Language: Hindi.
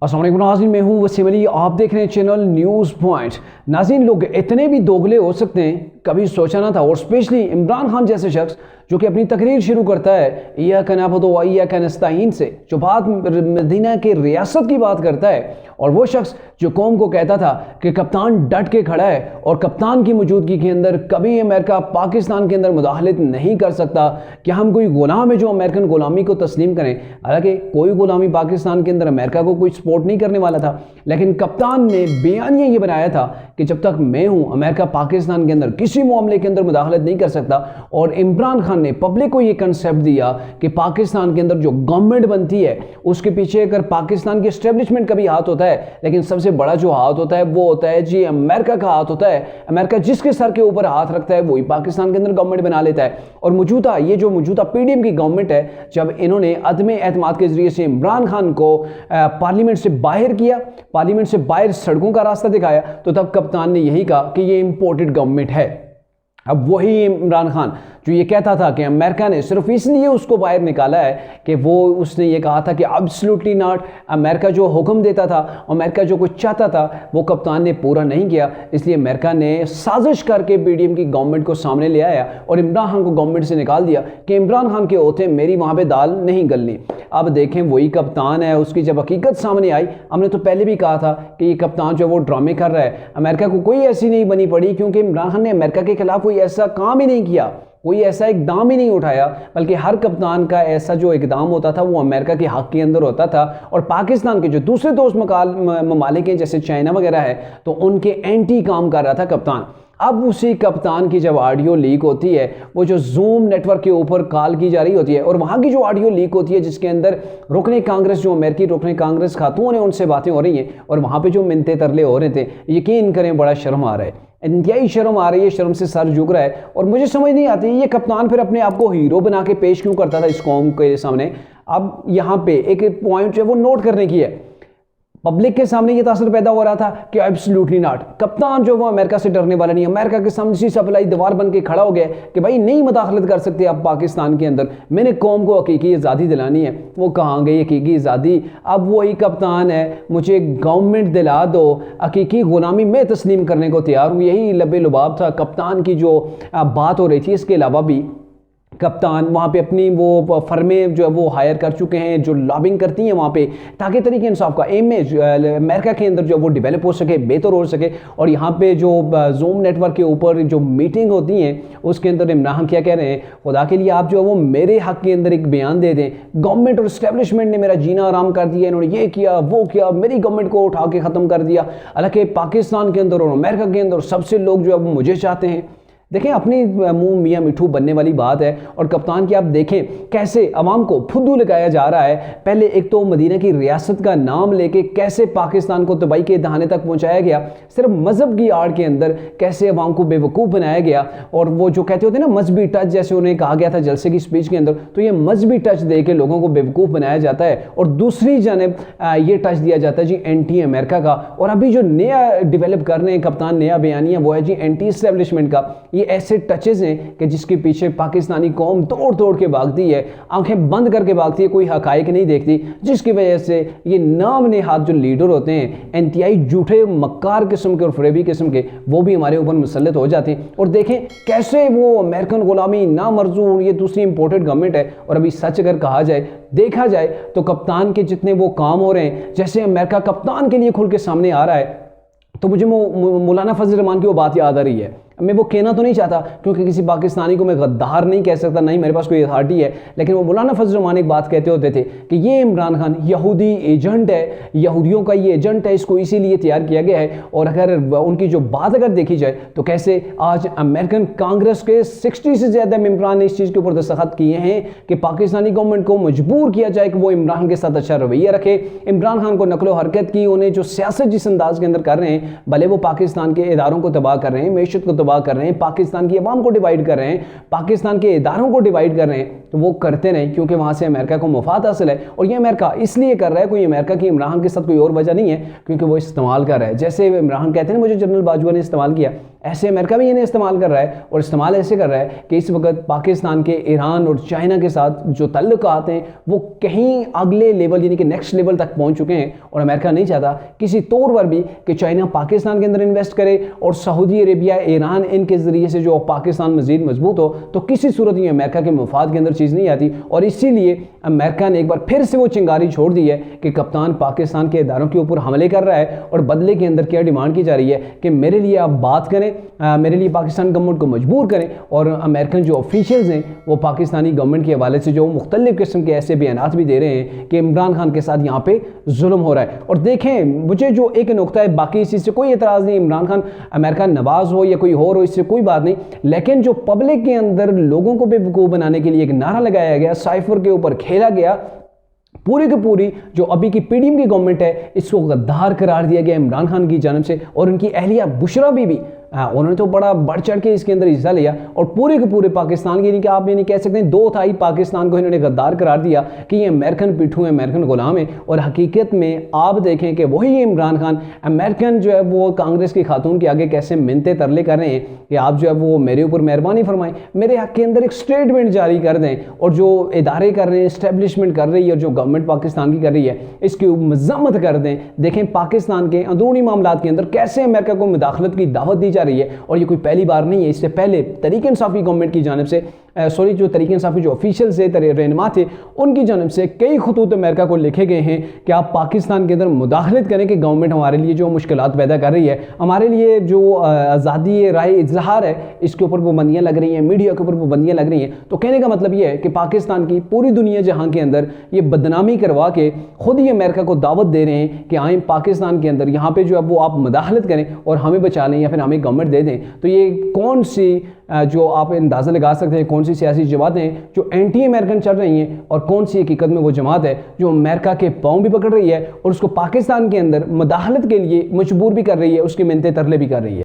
अस्सलाम वालेकुम नाज़रीन, मैं हूँ वसीम अली। आप देख रहे हैं चैनल न्यूज़ पॉइंट। नाज़रीन, लोग इतने भी दोगले हो सकते हैं, कभी सोचा ना था। और स्पेशली इमरान खान जैसे शख्स जो कि अपनी तकरीर शुरू करता है इय्याका नअबुदु व इय्याका नस्तईन से, जो बात मदीना के रियासत की बात करता है, और वो शख्स जो कौम को कहता था कि कप्तान डट के खड़ा है और कप्तान की मौजूदगी के अंदर कभी अमेरिका पाकिस्तान के अंदर मुदाखलत नहीं कर सकता, कि हम कोई गुलाम है जो अमेरिकन गुलामी को तस्लीम करें। हालांकि कोई गुलामी पाकिस्तान के अंदर अमेरिका को कोई सपोर्ट नहीं करने वाला था, लेकिन कप्तान ने बयानिया ये बनाया था कि जब तक मैं हूं अमेरिका पाकिस्तान के अंदर किसी मामले के अंदर मुदाखलत नहीं कर सकता। और इमरान खान ने पब्लिक को ये कंसेप्ट दिया कि पाकिस्तान के अंदर जो गवर्नमेंट बनती है उसके पीछे अगर पाकिस्तान की एस्टेब्लिशमेंट का भी हाथ होता है, लेकिन सबसे बड़ा जो हाथ होता है वो होता है जी अमेरिका का हाथ होता है। अमेरिका जिसके सर के ऊपर हाथ रखता है वही पाकिस्तान के अंदर गवर्नमेंट बना लेता है। और मौजूदा पीडीएम की गवर्नमेंट है, जब इन्होंने अदम एतमाद के जरिए से इमरान खान को पार्लियामेंट से बाहर किया, पार्लियामेंट से बाहर सड़कों का रास्ता दिखाया, तो तब कप्तान ने यही कहा कि ये इंपोर्टेड गवर्नमेंट है। अब वही इमरान खान जो ये कहता था कि अमेरिका ने सिर्फ इसलिए उसको बाहर निकाला है कि उसने ये कहा था कि एब्सोल्युटली नॉट, अमेरिका जो हुक्म देता था, अमेरिका जो कुछ चाहता था वो कप्तान ने पूरा नहीं किया। इसलिए अमेरिका ने साजिश करके पीडीएम की गवर्नमेंट को सामने ले आया और इमरान खान को गवर्नमेंट से निकाल दिया कि इमरान खान के होते मेरी वहाँ पर दाल नहीं गलनी। अब देखें, वही कप्तान है, उसकी जब हकीकत सामने आई, हमने तो पहले भी कहा था कि ये कप्तान जो वो ड्रामे कर रहा है। अमेरिका को कोई ऐसी नहीं बनी पड़ी, क्योंकि इमरान खान ने अमेरिका के खिलाफ कोई ऐसा काम ही नहीं किया, कोई ऐसा इकदाम ही नहीं उठाया, बल्कि हर कप्तान का ऐसा जो इकदाम होता था वो अमेरिका के हक के अंदर होता था। और पाकिस्तान के जो दूसरे दोस्त ममालिक हैं जैसे चाइना वगैरह है, तो उनके एंटी काम कर रहा था कप्तान। अब उसी कप्तान की जब ऑडियो लीक होती है, वो जो जूम नेटवर्क के ऊपर कॉल की जा रही होती है, और वहाँ की जो ऑडियो लीक होती है जिसके अंदर रुकने कांग्रेस, जो अमेरिकी रुकने कांग्रेस खातून है, उनसे बातें हो रही हैं, और वहाँ पे जो मिन्नते तरले हो रहे थे, यकीन करें बड़ा शर्म आ रहा है, इंतहाई शर्म आ रही है, शर्म से सर झुक रहा है। और मुझे समझ नहीं आती ये कप्तान फिर अपने आप को हीरो बना के पेश क्यों करता था इस कौम के सामने। अब यहाँ पे एक पॉइंट जो है वो नोट करने की है, पब्लिक के सामने ये तासर पैदा हो रहा था कि एब्सोल्युटली नॉट, कप्तान जो वो अमेरिका से डरने वाला नहीं है। अमेरिका के सामने सी सप्लाई दीवार बन के खड़ा हो गया कि भाई नहीं मुदाखलत कर सकते आप पाकिस्तान के अंदर, मैंने कौम को हकीकी आज़ादी दिलानी है। वो कहाँ गई हकीकी आज़ादी? अब वही कप्तान है, मुझे गवर्नमेंट दिला दो, हकीकी गुलामी मैं तस्लीम करने को तैयार हूँ। यही लबे लुबाब था कप्तान की जो बात हो रही थी। इसके अलावा भी कप्तान वहाँ पे अपनी वो फर्में जो है वो हायर कर चुके हैं जो लॉबिंग करती हैं वहाँ पे, ताकि तरीके इंसाफ का इमेज अमेरिका के अंदर जो वो डेवलप हो सके, बेहतर हो सके। और यहाँ पे जो जूम नेटवर्क के ऊपर जो मीटिंग होती हैं उसके अंदर इमरान क्या कह रहे हैं, खुदा के लिए आप जो है वो मेरे हक़ के अंदर एक बयान दे दें, गवर्नमेंट और इस्टेब्लिशमेंट ने मेरा जीना आराम कर दिया, इन्होंने ये किया वो किया, मेरी गवर्नमेंट को उठा के ख़त्म कर दिया। हालांकि पाकिस्तान के अंदर और अमेरिका के अंदर सबसे लोग जो है वो मुझे चाहते हैं। देखें, अपनी मुंह मियाँ मिठू बनने वाली बात है। और कप्तान की आप देखें कैसे अवाम को फुद्दू लगाया जा रहा है। पहले एक तो मदीना की रियासत का नाम लेके कैसे पाकिस्तान को तबाही के दहाने तक पहुंचाया गया, सिर्फ मजहब की आड़ के अंदर कैसे अवाम को बेवकूफ़ बनाया गया। और वो जो कहते होते हैं ना मजहबी टच, जैसे उन्हें कहा गया था जलसे की स्पीच के अंदर, तो ये मजहबी टच दे के लोगों को बेवकूफ़ बनाया जाता है। और दूसरी जानब ये टच दिया जाता है जी एंटी अमेरिका का। और अभी जो नया डिवेलप कर रहे हैं कप्तान, नया बयानिया, वो है जी एंटी इस्टेब्लिशमेंट का। ये ऐसे टचेज हैं कि जिसके पीछे पाकिस्तानी कौम तोड़ तोड़ के भागती है, आंखें बंद करके भागती है, कोई हकायक नहीं देखती, जिसकी वजह से ये नाम नेहाद जो लीडर होते हैं इंतहाई झूठे मक्कार किस्म के और फरेबी किस्म के, वो भी हमारे ऊपर मुसल्लत हो जाते हैं। और देखें कैसे वो अमेरिकन गुलामी ना मर्जू, ये दूसरी इंपोर्टेड गवर्नमेंट है। और अभी सच अगर कहा जाए, देखा जाए, तो कप्तान के जितने वो काम हो रहे हैं, जैसे अमेरिका कप्तान के लिए खुल के सामने आ रहा है, तो मुझे मौलाना फजल रहमान की वो बात याद आ रही है। मैं वो कहना तो नहीं चाहता क्योंकि किसी पाकिस्तानी को मैं गद्दार नहीं कह सकता, नहीं मेरे पास कोई अथॉरिटी है, लेकिन वो मौलाना फजल रहमान एक बात कहते होते थे कि ये इमरान खान यहूदी एजेंट है, यहूदियों का ये एजेंट है, इसको इसीलिए तैयार किया गया है। और अगर उनकी जो बात अगर देखी जाए तो कैसे आज अमेरिकन कांग्रेस के 60 से ज़्यादा मेंबरान ने इस चीज़ के ऊपर दस्तखत किए हैं कि पाकिस्तानी गवर्नमेंट को मजबूर किया जाए कि वो इमरान के साथ अच्छा रवैया रखे। इमरान खान को नकलो हरकत की, उन्हें जो सियासत जिस अंदाज के अंदर कर रहे हैं, भले वो पाकिस्तान के इदारों को तबाह कर रहे हैं, मैशत को तबाह कर रहे हैं, पाकिस्तान की आवाम को डिवाइड कर रहे हैं, पाकिस्तान के इदारों को डिवाइड कर रहे हैं, तो वो करते नहीं, क्योंकि वहाँ से अमेरिका को मुफाद हासिल है। और ये अमेरिका इसलिए कर रहा है, कोई अमेरिका की इमरान के साथ कोई और वजह नहीं है, क्योंकि वो इस्तेमाल कर रहा है। जैसे इमरान कहते हैं मुझे जनरल बाजवा ने इस्तेमाल किया, ऐसे अमेरिका भी इन्हें इस्तेमाल कर रहा है। और इस्तेमाल ऐसे कर रहा है कि इस वक्त पाकिस्तान के ईरान और चाइना के साथ जो ताल्लुकात हैं वो कहीं अगले लेवल यानी कि नेक्स्ट लेवल तक पहुंच चुके हैं। और अमेरिका नहीं चाहता किसी तौर पर भी कि चाइना पाकिस्तान के अंदर इन्वेस्ट करे और सऊदी अरेबिया, ईरान, इनके ज़रिए से जो पाकिस्तान मज़ीद मजबूत हो। तो किसी सूरत ये अमेरिका के मफाद के अंदर चीज़ नहीं आती। और इसीलिए अमेरिका ने एक बार फिर से वो चिंगारी छोड़ दी है कि कप्तान पाकिस्तान के इदारों के ऊपर हमले कर रहा है और बदले के अंदर क्या डिमांड की जा रही है कि मेरे लिए आप बात करें, मेरे लिए पाकिस्तान गवर्नमेंट को मजबूर करें। और अमेरिकन जो ऑफिशियल्स हैं वो पाकिस्तानी गवर्नमेंट के हवाले से जो मुख्तलिफ किस्म के ऐसे बयानात भी दे रहे हैं कि इमरान खान के साथ यहाँ पे जुल्म हो रहा है। और देखें, मुझे जो एक नुक्ता है, बाकी इस चीज़ से कोई एतराज़ नहीं, इमरान खान अमेरिका नवाज हो या कोई और हो, इससे कोई बात नहीं, लेकिन जो पब्लिक के अंदर लोगों को बेवकूफ़ बनाने के लिए एक नारा लगाया गया, साइफर के ऊपर खेला गया, पूरी की पूरी जो अभी की पीडीएम की गवर्नमेंट है इसको गद्दार करार दिया गया इमरान खान की जानिब से। और उनकी अहलिया बुशरा बीबी, उन्होंने तो बड़ा बढ़ चढ़ के इसके अंदर हिस्सा लिया। और पूरे के पूरे पाकिस्तान की, यानी कि आप ये नहीं कह सकते 2/3 पाकिस्तान को इन्होंने गद्दार करार दिया कि ये अमेरिकन पिट्ठू है, अमेरिकन गुलाम है। और हकीकत में आप देखें कि वही इमरान खान अमेरिकन जो है वो कांग्रेस की खातून के आगे कैसे मिन्नतें तरले कर रहे हैं कि आप जो है वो मेरे ऊपर मेहरबानी फरमाएं, मेरे हक के अंदर एक स्टेटमेंट जारी कर दें। और जो इदारे कर रहे हैं, इस्टेब्लिशमेंट कर रही है, और जो गवर्नमेंट पाकिस्तान की कर रही है, इसकी मजम्मत कर दें। देखें पाकिस्तान के अंदरूनी मामलात के अंदर कैसे अमेरिका को मुदाखलत की दावत दी जा रही है। और ये कोई पहली बार नहीं है, इससे पहले तहरीक इंसाफ की गवर्नमेंट की जानिब से जो तहरीक इंसाफ के जो ऑफिशियल्स थे, रहनुमा थे, उनकी जानिब से कई खतूत अमेरिका को लिखे गए हैं कि आप पाकिस्तान के अंदर मुदाखलत करें कि गवर्नमेंट हमारे लिए जो मुश्किलात पैदा कर रही है, हमारे लिए जो आज़ादी राय इजहार है इसके ऊपर पाबंदियाँ लग रही हैं, मीडिया के ऊपर पाबंदियाँ लग रही हैं। तो कहने का मतलब ये है कि पाकिस्तान की पूरी दुनिया जहाँ के अंदर ये बदनामी करवा के खुद ही अमेरिका को दावत दे रहे हैं कि आए पाकिस्तान के अंदर यहाँ पे जो है वो आप मुदाखलत करें और हमें बचा लें या फिर हमें गवर्नमेंट दे दें। तो ये कौन सी जो आप अंदाज़ा लगा सकते हैं कौन सी सियासी जमातें हैं जो एंटी अमेरिकन चल रही हैं और कौन सी हकीकत में वो जमात है जो अमेरिका के पाँव भी पकड़ रही है और उसको पाकिस्तान के अंदर मुदाखलत के लिए मजबूर भी कर रही है, उसके मिन्नतें तरले भी कर रही है।